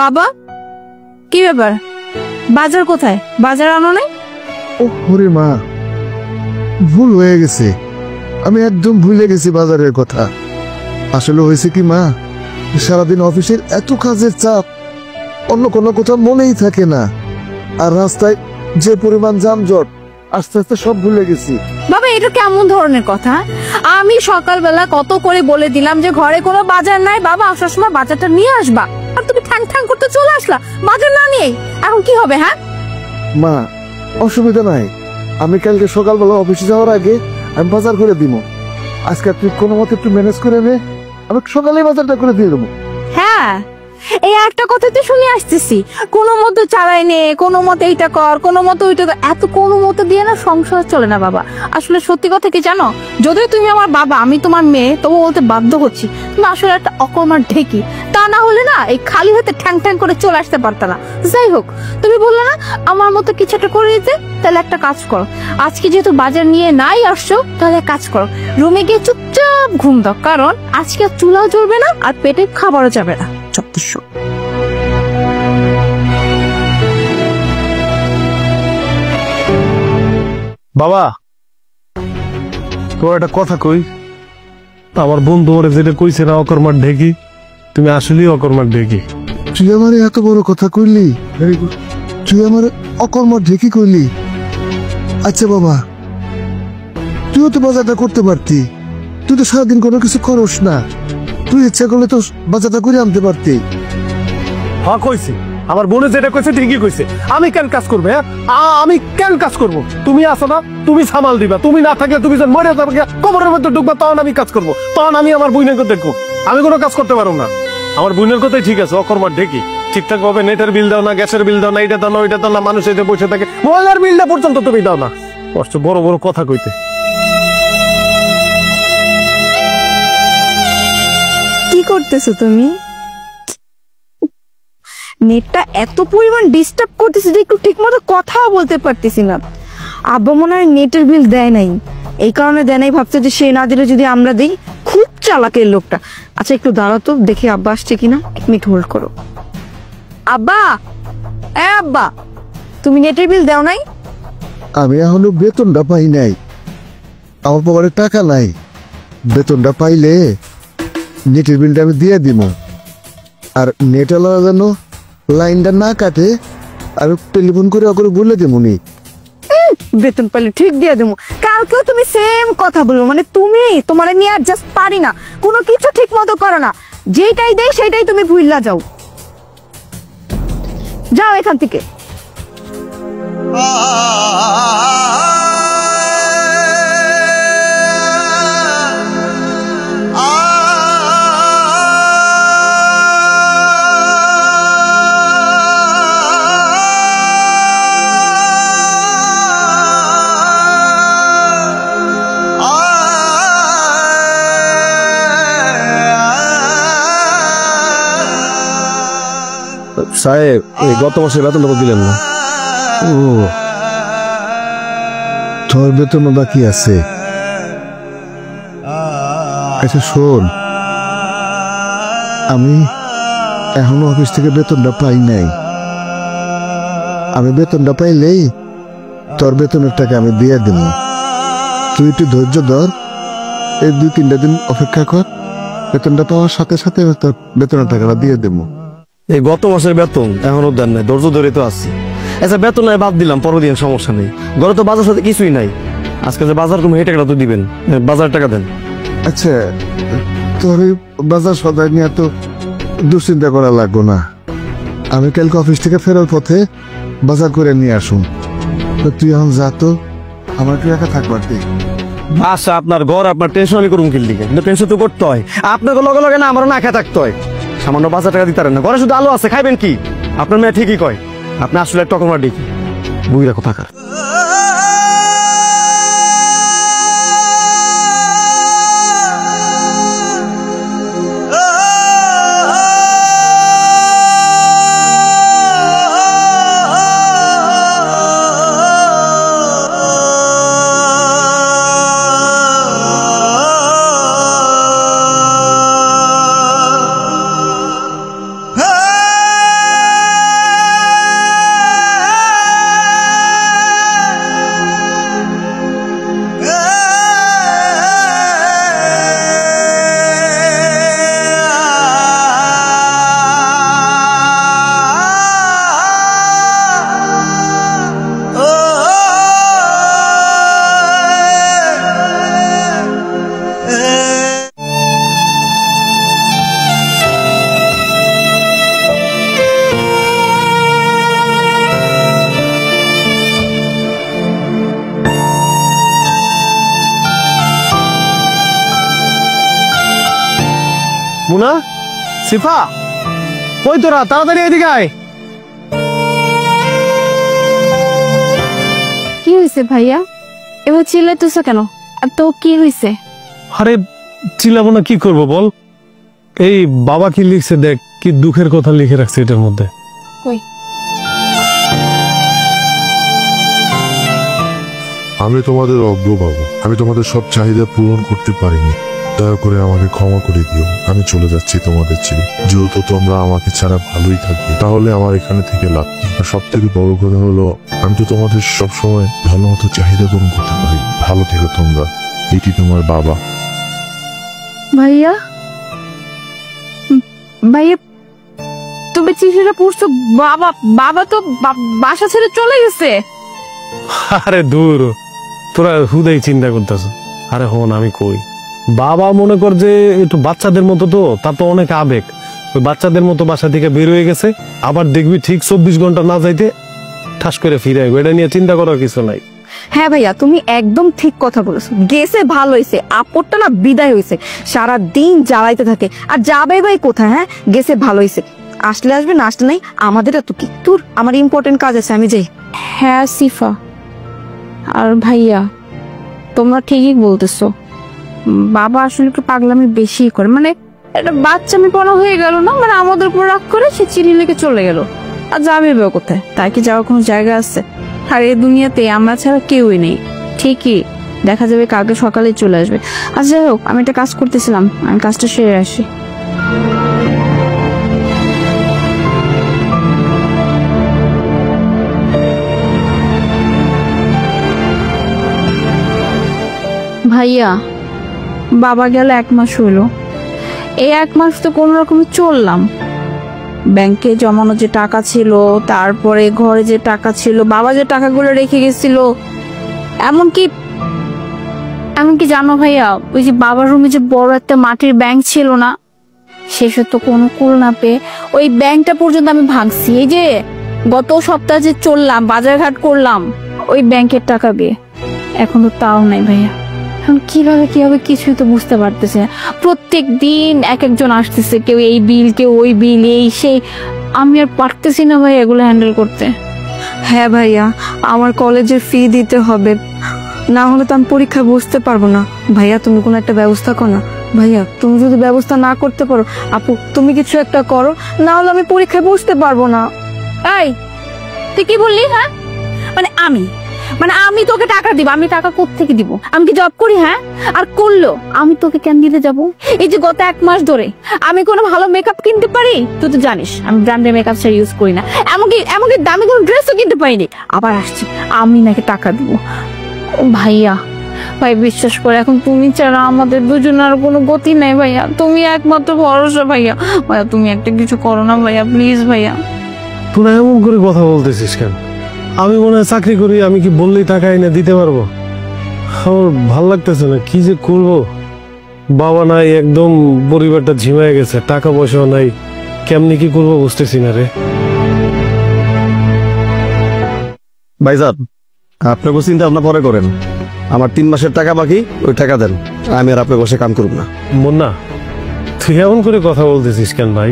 বাবা, কি ব্যাপার? বাজার কোথায়? বাজার আনো নাই? ওরে মা, ভুল হয়ে গেছে। আমি একদম ভুলে গেছি বাজারের কথা। আসলে হয়েছে কি মা, সারাদিন অফিসের এত কাজের চাপ, অন্য কোনো কথা মনেই থাকে না। আর রাস্তায় যে পরিমাণ যানজট, আস্তে আস্তে সব ভুলে গেছি। বাবা, এটা কেমন ধরনের কথা? আমি সকালবেলা কত করে বলে দিলাম যে ঘরে কোনো বাজার নাই, বাবা আসার সময় বাজারটা নিয়ে আসবা, আর তুমি ঠ্যাং ঠ্যাং করতে চলে আসলা বাজার না নিয়ে। এখন কি হবে? হ্যাঁ মা, অসুবিধা নাই, আমি কালকে সকালবেলা অফিসে যাওয়ার আগে আমি বাজার করে দিব। আজকে তুই কোনো মতে একটু ম্যানেজ করে নে, আমি সকালেই বাজারটা করে দিয়ে দেবো। হ্যাঁ, এই একটা কথা তো শুনে আসতেছি, কোনো মতো চালাই নে, কোনো মতে এইটা কর, কোনো মতো ওইটা কর। এত কোনো মতো দিয়ে না সংসার চলে না বাবা। আসলে সত্যি কথা কি জানো, যদিও তুমি আমার বাবা, আমি তোমার মেয়ে, তবু বলতে বাধ্য হচ্ছি তুমি আসলে একটা অকর্মার ঢেকি। তা না হলে না এই খালি হাতে ঠ্যাং ঠ্যাং করে চলে আসতে পারতা না। যাই হোক, তুমি বললে না আমার মতো কিছু একটা করে দিতে, তাহলে একটা কাজ করো, আজকে যেহেতু বাজার নিয়ে নাই আসছো, তাহলে কাজ করো, রুমে গিয়ে চুপচাপ ঘুম দাও, কারণ আজকে চুলাও জ্বলবে না আর পেটে খাবারও যাবে না। বাবা, তোমার একটা কথা কই, আমার বন্ধু ওরে যেটা কইছে না অকর্মার ঢেকি, তুমি আসলেই অকর্মার ঢেকি। তুই আমার এত বড় কথা কইলি, তুই আমার অকর্ম ঢেকি কইলি। আচ্ছা বাবা, তুইও তো বাজারটা করতে পারতি, তুই তো সারাদিন কোনো কিছু করস না, তুই ইচ্ছা করলে তো বাজারটা করে আনতে পারতি। হ্যাঁ কইছি, আমার বোনে যেটা কইছে ঠিকই কইছে। আমি কেন কাজ করবো? হ্যাঁ, আমি কেন কাজ করব? তুমি আসো না, তুমি সামাল দিবা। তুমি না থাকলে তুমি যখন মরে যাবে, কবরের মধ্যে ঢুকবা, তখন আমি কাজ করবো, তখন আমি আমার বোনের দেখবো। আমি কোনো কাজ করতে পারবো না। আমার বোনের কথাই ঠিক আছে, অকর্মার ঢেকি। ঠিকঠাক ভাবে নেটের বিল দাও না, গ্যাসের বিল দাও না, এটা দাও না, ওইটা দাও না, মানুষ এতে বসে থাকে, মোবাইলের বিলটা পর্যন্ত তুমি দাও না। কষ্ট বড় বড় কথা কইতে। কি করতেছো তুমি? নেটটা এত পরিমাণ ডিস্টার্ব করতেছে যে একটু ঠিক মতো কথাও বলতে পারতেছি না। আব্বা মনে হয় নেটের বিল দেয় নাই, এই কারণে দেয় নাই, ভাবছে যে সে না দিলে যদি আমরা দিই। খুব চালাকের লোকটা। আচ্ছা একটু দাঁড়াও তো, দেখি আব্বা আসছে কিনা, 1 মিনিট হোল্ড করো। আব্বা, আব্বা, তুমি নেটের বিল দাও নাই? আমি এখনো বেতনটা পাই নাই, আমার পকেটে টাকা নাই। বেতনটা পাইলে নেটের বিলটা আমি দিয়ে দিব। আর নেট আলাদা যেন লাইনটা না কাটে, আর টেলিফোন করে ওকে বলে দেবো নি। বেতন পাইলে ঠিক দিয়ে দেবো। কালকেও তুমি সেম কথা বলবো, মানে তুমি তোমার নিয়ে আর জাস্ট পারি না, কোনো কিছু ঠিক মতো করো না, যেটাই দেয় সেটাই তুমি ভুললা যাও। যাও এখান থেকে। সাহেব, এই গত মাসে বেতনটা দিলেন না। ও, তোর বেতন বাকি আছে। আচ্ছা শোন, আমি এখনো অফিস থেকে বেতনটা পাই নাই। আমি বেতনটা পাইলেই তোর বেতনের টাকা আমি দিয়ে দেব। তুই একটু ধৈর্য ধর, এই 2-3টা দিন অপেক্ষা কর, বেতনটা পাওয়ার সাথে সাথে তোর বেতনের টাকাটা দিয়ে দেবো। এই গত মাসের বেতন এখনো দেন নাই, ধৈর্য ধরে তো আসছি। আচ্ছা বেতন নাই বাদ দিলাম, পরের দিন সমস্যা নেই, ঘরে তো বাজার সাথে কিছুই নাই। আজকে যে বাজার তুমি এই টাকাটা তো দিবেন, বাজার টাকা দেন। আচ্ছা, তোর এই বাজার সদাই নিয়ে তো দুশ্চিন্তা করা লাগবো না। আমি কালকে অফিস থেকে ফেরার পথে বাজার করে নিয়ে আসুন। তুই এখন যা তো, আমার কি একা থাকবার দিক। আচ্ছা আপনার ঘর, আপনার টেনশনই করুন কিনলি, কিন্তু টেনশন তো করতে হয়। আপনাকে লগে লগে না আমারও না খেয়ে থাকতে হয়। সামান্য বাজার টাকা দিতে পারেন না, ঘরে শুধু আলু আছে, খাইবেন কি? আপনার মেয়ে ঠিকই কয়, আপনি আসলে একটা অকর্মার ঢেকি। বুঝিরা কোথাকার। মুনা, সিফা, কই তোরা? তাড়াতাড়ি এদিকে আয়। কি হয়েছে ভাইয়া? এবার চিল্লাইতেছ কেন? আর তো কি হয়েছে? আরে চিল্লাবো না, কি করবো বল? এই বাবা কি লিখছে দেখ, কি দুঃখের কথা লিখে রাখছে এটার মধ্যে। কই? আমি তোমাদের অজ্ঞ বাবা, আমি তোমাদের সব চাহিদা পূরণ করতে পারিনি, দয়া করে আমাকে ক্ষমা করে দিও। আমি চলে যাচ্ছি তোমাদের ছেড়ে। যেহেতু তোমরা আমাকে ছাড়া ভালোই থাকবে, তাহলে আমার এখানে থেকে লাভ কি? আর সব থেকে বড় কথা হলো, আমি তো তোমাদের সবসময় ভালো মতো চাহিদা পূরণ করতে পারি। ভালো থেকো তোমরা। এটি তোমার বাবা। ভাইয়া, ভাইয়া তুমি চিঠিটা পড়ছো? বাবা, বাবা তো বাসা ছেড়ে চলে গেছে। আরে দূর, তোরা হুদাই চিন্তা করতেছ। আরে হন, আমি কই বাবা মনে কর যে একটু বাচ্চাদের মতো, তো তার তো অনেক আবেগ। ওই বাচ্চাদের মতো বাসা থেকে বের হয়ে গেছে, আবার দেখবি ঠিক 24 ঘন্টা না যাইতে ঠাস করে ফিরে আসবে। এটা নিয়ে চিন্তা করার কিছু নাই। হ্যাঁ ভাইয়া, তুমি একদম ঠিক কথা বলেছো। গেছে ভালো হয়েছে, আপদটা না বিদায় হয়েছে। সারা দিন জ্বালাইতে থাকে, আর যাবে ভাই কোথায়? হ্যাঁ, গেছে ভালো হয়েছে। আসলে আসবে, না আসলে নাই, আমাদের এত কি। তোর আমার ইম্পর্টেন্ট কাজ আছে, আমি যাই। হ্যাঁ সিফা আর ভাইয়া, তোমরা ঠিকই বলতেছো। বাবা আসলে একটু পাগলামি বেশি করে, মানে একটা বাচ্চামি পড়া হয়ে গেল না, মানে আমাদের উপর রাগ করে সে চিঠি লিখে চলে গেল। আর যাবে বা কোথায়? তাই কি যাওয়ার কোনো জায়গা আছে? আর এই দুনিয়াতে আমরা ছাড়া কেউই নেই। ঠিকই দেখা যাবে কালকে সকালে চলে আসবে। আর যাই হোক, আমি একটা কাজ করতেছিলাম, আমি কাজটা সেরে আসি। ভাইয়া, বাবা গেল 1 মাস হইলো। এই 1 মাস তো কোন রকমে চললাম। ব্যাংকে জমানো যে টাকা ছিল, তারপরে ঘরে যে টাকা ছিল, বাবা যে টাকাগুলো রেখে গেছিল, এমনকি জানো ভাইয়া, ওই যে বাবার রুমে যে বড় একটা মাটির ব্যাংক ছিল না, শেষে তো কোনো কুল না পেয়ে ওই ব্যাংকটা পর্যন্ত আমি ভাঙছি। এই যে গত সপ্তাহে যে চললাম, বাজারঘাট করলাম ওই ব্যাংকের টাকা দিয়ে, এখন তো তাও নাই ভাইয়া। এখন কিভাবে কিছুই তো বুঝতে পারতেছে না। প্রত্যেক দিন এক একজন আসতেছে, কেউ এই বিল, কেউ ওই বিল, এই সেই। আমি আর পারতেছি না ভাই এগুলো হ্যান্ডেল করতে। হ্যাঁ ভাইয়া, আমার কলেজের ফি দিতে হবে, না হলে তো আমি পরীক্ষায় বসতে পারবো না। ভাইয়া তুমি কোনো একটা ব্যবস্থা করো না। ভাইয়া তুমি যদি ব্যবস্থা না করতে পারো, আপু তুমি কিছু একটা করো, না হলে আমি পরীক্ষায় বসতে পারবো না। এই তুই কি বললি? হ্যাঁ, মানে আমি তোকে টাকা দিব? আমি টাকা কোত্থেকে দিব? আমি কি জব করি? হ্যাঁ, আর করলো আমি তোকে কেন দিতে যাব? এই যে গত 1 মাস ধরে আমি কোনো ভালো মেকআপ কিনতে পারি? তুই তো জানিস আমি ব্র্যান্ডের মেকআপ ছাড়া ইউজ করি না। এমনকি দামি কোনো ড্রেসও কিনতে পারিনি। আবার আসছি আমি নাকি টাকা দিব? ভাইয়া, ভাই বিশ্বাস করে, এখন তুমি ছাড়া আমাদের দুজনের কোনো গতি নেই ভাইয়া। তুমি একমাত্র ভরসা ভাইয়া। ভাইয়া তুমি একটা কিছু করো না ভাইয়া, প্লিজ ভাইয়া। তোরা এমন করে কথা বলতেছিস কেন? আমি মনে হয় চাকরি করি, আমি কি বললেই টাকা এনে দিতে পারবো? আমার ভাল লাগতেছে না, কি যে করবো। বাবা নাই, একদম পরিবারটা ঝিমায় গেছে, টাকা পয়সাও নাই, কেমনি কি করবো বুঝতেছি না রে। ভাইজান, আপনাকে চিন্তা ভাবনা পরে করেন। আমার 3 মাসের টাকা বাকি, ওই টাকা দেন, আমি আর আপনার বসে কাম করব না। মুন্না, তুই এমন করে কথা বলতেছিস কেন ভাই?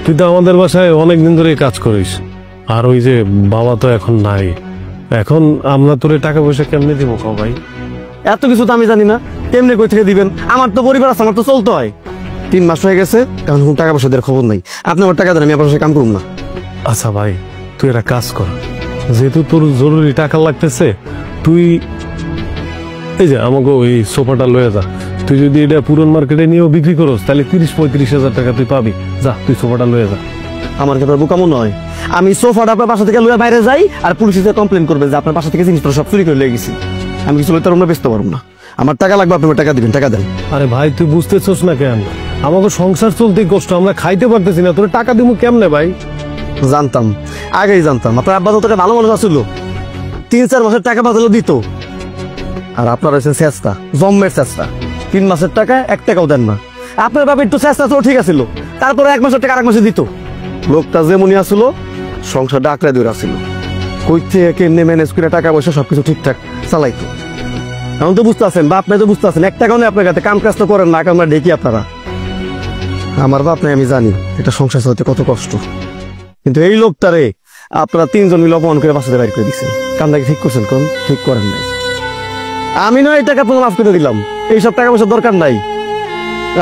তুই তো আমাদের বাসায় অনেকদিন ধরেই কাজ করিস, আর ওই যে বাবা তো এখন নাই। এখন আমরা তোরে টাকা পয়সা কেমনে দিব কও ভাই? এত কিছু তো আমি জানি না, কেমনে কই থেকে দিবেন? আমার তো পরিবার আছে, আমার তো চলতে হয়। 3 মাস হয়ে গেছে, কারণ কোনো টাকা পয়সা দেওয়ার খবর নাই। আপনি আমার টাকা দেন, আমি আপনার সাথে কাম করব না। আচ্ছা ভাই, তুই একটা কাজ কর, যেহেতু তোর জরুরি টাকা লাগতেছে, তুই এই যে আমাকে ওই সোফাটা লয়ে যা। তুই যদি এটা পুরন মার্কেটে নিয়েও বিক্রি করস, তাহলে 30-35 হাজার টাকা তুই পাবি। যা, তুই সোফাটা লয়ে যা। আমার কি আপনার বোকামো নয়? আমি সোফাটা আপনার বাসা থেকে লয়ে বাইরে যাই, আর পুলিশে কমপ্লেন করবে যে আপনার বাসা থেকে জিনিসপত্র সব চুরি করে লয়ে গেছি। আমি কিছু লইতে পারবো না, বেচতে পারবো না। আমার টাকা লাগবে, আপনি টাকা দিবেন, টাকা দেন। আরে ভাই, তুই বুঝতেছস না কেন? আমাকে সংসার চলতেই কষ্ট, আমরা খাইতে পারতেছি না, তোর টাকা দিব কেমনে ভাই? জানতাম, আগেই জানতাম আপনার আব্বা তো ভালো মানুষ আসছিল, 3-4 মাসের টাকা বাজালো দিত। আর আপনার হয়েছে চেষ্টা, জম্মের চেষ্টা। 3 মাসের টাকা 1 টাকাও দেন না। আপনার বাবা একটু চেষ্টা তো ঠিক আছিল, তারপরে 1 মাসের টাকা 1 মাসে দিত। লোকটা যেমনই আসলো, সংসারটা আঁকড়ে ধরে আসছিল। কই থেকে কেমনে ম্যানেজ করে টাকা পয়সা সবকিছু ঠিকঠাক চালাইতো। এখন তো বুঝতে আছেন, বা আপনি তো বুঝতে আছেন, 1 টাকাও নেই আপনার কাছে, কাম কাজ তো করেন না, আমরা দেখি আপনারা। আমার বাপ নাই আমি জানি এটা সংসার চালাতে কত কষ্ট, কিন্তু এই লোকটারে আপনারা তিনজন মিলে অপমান করে বাসাতে বাইর করে দিচ্ছেন। কামটা কি ঠিক করছেন? কোন ঠিক করেন নাই। আমি নয় এই টাকা আপনাকে মাফ করে দিলাম, এইসব টাকা পয়সার দরকার নাই।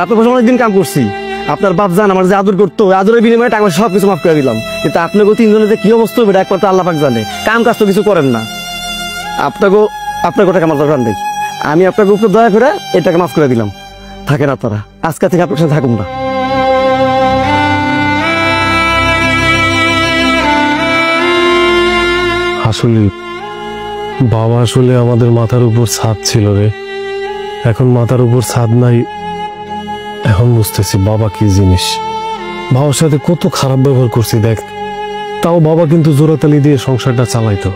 আপনার পাশে অনেকদিন কাম করছি, আপনার বাপ জান আমার যে আদর করতো, আদরের বিনিময়ে টাকা পয়সা সবকিছু মাফ করে দিলাম, কিন্তু আপনাকে তিনজনের যে কি অবস্থা হবে একমাত্র আল্লাহ পাক জানে। কাম কাজ তো কিছু করেন না, আপনাকে টাকা আমার দরকার নেই। আমি আপনাকে উপর দয়া করে এই টাকা মাফ করে দিলাম, থাকেন আপনারা, আজকে থেকে আপনার সাথে থাকুন না। আসলে বাবা আসলে আমাদের মাথার উপর ছাদ ছিল রে, এখন মাথার উপর ছাদ নাই। এখন বুঝতেছি বাবা কি জিনিস। বাবার সাথে কত খারাপ ব্যবহার করছি দেখ, তাও বাবা কিন্তু জোরাতালি দিয়ে সংসারটা চালাইতো।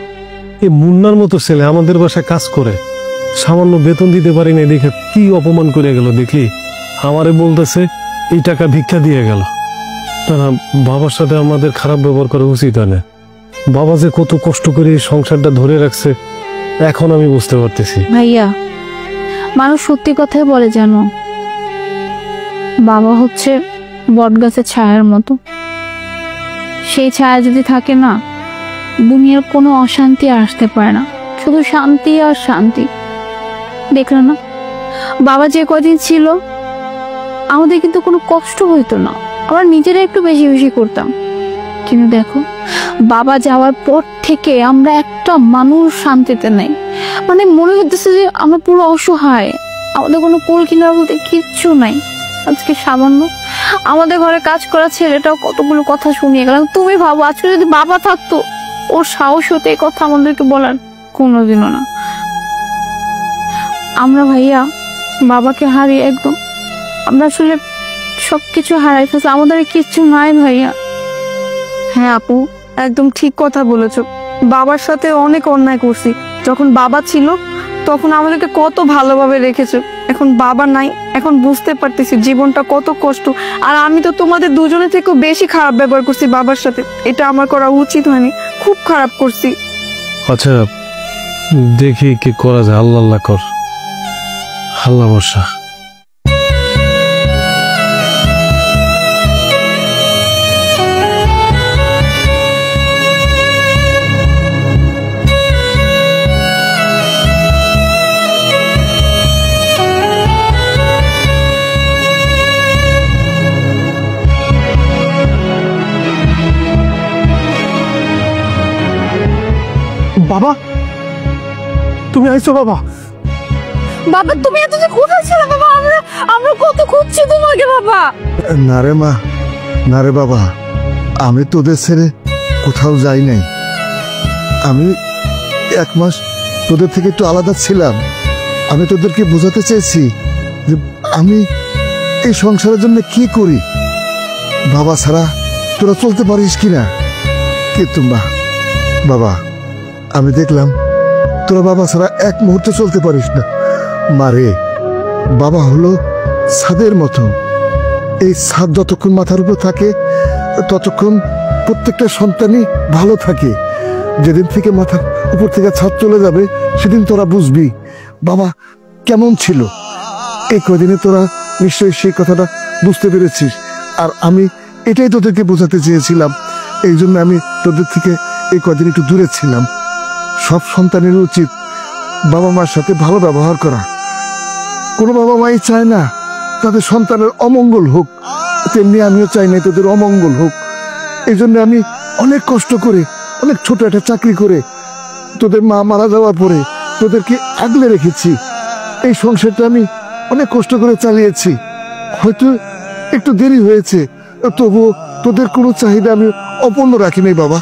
এই মুন্নার মতো ছেলে আমাদের বাসায় কাজ করে, সামান্য বেতন দিতে পারি না দেখে কি অপমান করে গেল দেখলি। আমারে বলতেছে এই টাকা ভিক্ষা দিয়ে গেল। না, বাবার সাথে আমাদের খারাপ ব্যবহার করা উচিত হয় না। বাবা যে কত কষ্ট করে এই সংসারটা ধরে রাখছে এখন আমি বুঝতে পারতেছি। ভাইয়া, মানুষ সত্যি কথাই বলে জানো, বাবা হচ্ছে বটগাছের ছায়ার মতো। সেই ছায়া যদি থাকে না, দুনিয়ার কোনো অশান্তি আসতে পারে না, শুধু শান্তি আর শান্তি। দেখলো না বাবা যে কদিন ছিল আমাদের কিন্তু কোনো কষ্ট হইতো না, আমরা নিজেরা একটু বেশি বেশি করতাম। কিন্তু দেখো বাবা যাওয়ার পর থেকে আমরা একটা মানুষ শান্তিতে নেই। মানে মনে হতেছে যে আমরা পুরো অসহায়, আমাদের কোনো কুল কিনারা বলতে কিচ্ছু নাই। আজকে সামান্য আমাদের ঘরে কাজ করা ছেলেটাও কতগুলো কথা শুনিয়ে গেলাম। তুমি ভাবো আজকে যদি বাবা থাকতো, ওর সাহস হতে এই কথা আমাদেরকে বলার? কোনোদিনও না। আমরা ভাইয়া বাবাকে হারিয়ে একদম, আমরা আসলে সবকিছু হারাই ফেলছি, আমাদের কিচ্ছু নাই ভাইয়া। হ্যাঁ আপু, একদম ঠিক কথা বলেছো। বাবার সাথে অনেক অন্যায় করছি। যখন বাবা ছিল তখন আমাদেরকে কত ভালোভাবে রেখেছো, এখন বাবা নাই, এখন বুঝতে পারতেছি জীবনটা কত কষ্ট। আর আমি তো তোমাদের দুজনের থেকেও বেশি খারাপ ব্যবহার করছি বাবার সাথে, এটা আমার করা উচিত হয়নি, খুব খারাপ করছি। আচ্ছা দেখি কি করা যায়, আল্লাহ আল্লাহ কর, আল্লাহ ভরসা। বাবা, তুমি আইছো বাবা? বাবা তুমি এতদিন কোথায় ছিলে বাবা? আমরা কত খুঁজছি তোমাকে বাবা। না রে মা, না রে বাবা, আমি তোদের ছেড়ে কোথাও যাই নাই। আমি 1 মাস তোদের থেকে একটু আলাদা ছিলাম। আমি তোদেরকে বোঝাতে চেয়েছি যে আমি এই সংসারের জন্য কি করি, বাবা ছাড়া তোরা চলতে পারিস কিনা। কিন্তু বাবা, আমি দেখলাম তোরা বাবা ছাড়া এক মুহূর্তে চলতে পারিস না। মারে, বাবা হলো ছাদের মতো, এই ছাদ যতক্ষণ মাথার উপর থাকে ততক্ষণ প্রত্যেকটা সন্তানই ভালো থাকে। যেদিন থেকে মাথার উপর থেকে ছাদ চলে যাবে সেদিন তোরা বুঝবি বাবা কেমন ছিল। এই কদিনে তোরা নিশ্চয়ই সেই কথাটা বুঝতে পেরেছিস, আর আমি এটাই তোদেরকে বোঝাতে চেয়েছিলাম। এই জন্য আমি তোদের থেকে এই কদিন একটু দূরে ছিলাম। সব সন্তানের উচিত বাবা মার সাথে ভালো ব্যবহার করা। কোনো বাবা মাই চায় না তাদের সন্তানের অমঙ্গল হোক, তেমনি আমিও চাই না তোদের অমঙ্গল হোক। এই জন্য আমি অনেক কষ্ট করে, অনেক ছোট একটা চাকরি করে তোদের মা মারা যাওয়ার পরে তোদেরকে আগলে রেখেছি। এই সংসারটা আমি অনেক কষ্ট করে চালিয়েছি। হয়তো একটু দেরি হয়েছে, তবুও তোদের কোনো চাহিদা আমি অপূর্ণ রাখিনি বাবা।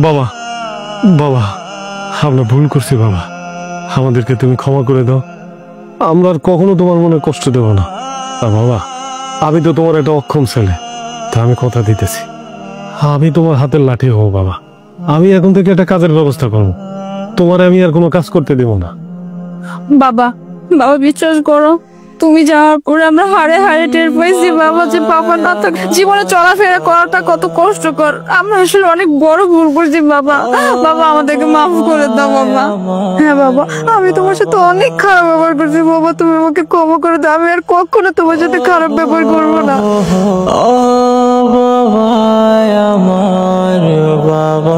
বাবা, বাবা আমরা ভুল করছি বাবা, আমাদেরকে তুমি ক্ষমা করে দাও। আমরা আর কখনো তোমার মনে কষ্ট দেব না। আর বাবা, আমি তো তোমার একটা অক্ষম ছেলে, তা আমি কথা দিতেছি আমি তোমার হাতের লাঠি হব বাবা। আমি এখন থেকে একটা কাজের ব্যবস্থা করব, তোমার আমি আর কোনো কাজ করতে দেব না। বাবা, বাবা বিশ্বাস করো, তুমি যাওয়ার পরে আমরা হাড়ে হাড়ে টের পাইছি বাবা যে বাবা না থাকলে জীবনে চলাফেরা করাটা কত কষ্টকর। আমরা আসলে অনেক বড় ভুল করছি বাবা। বাবা আমাদেরকে মাফ করে দাও বাবা। হ্যাঁ বাবা, আমি তোমার সাথে অনেক খারাপ ব্যবহার করছি বাবা, তুমি আমাকে ক্ষমা করে দাও। আমি আর কখনো তোমার সাথে খারাপ ব্যবহার করবো না। ও বাবা, আমার বাবা।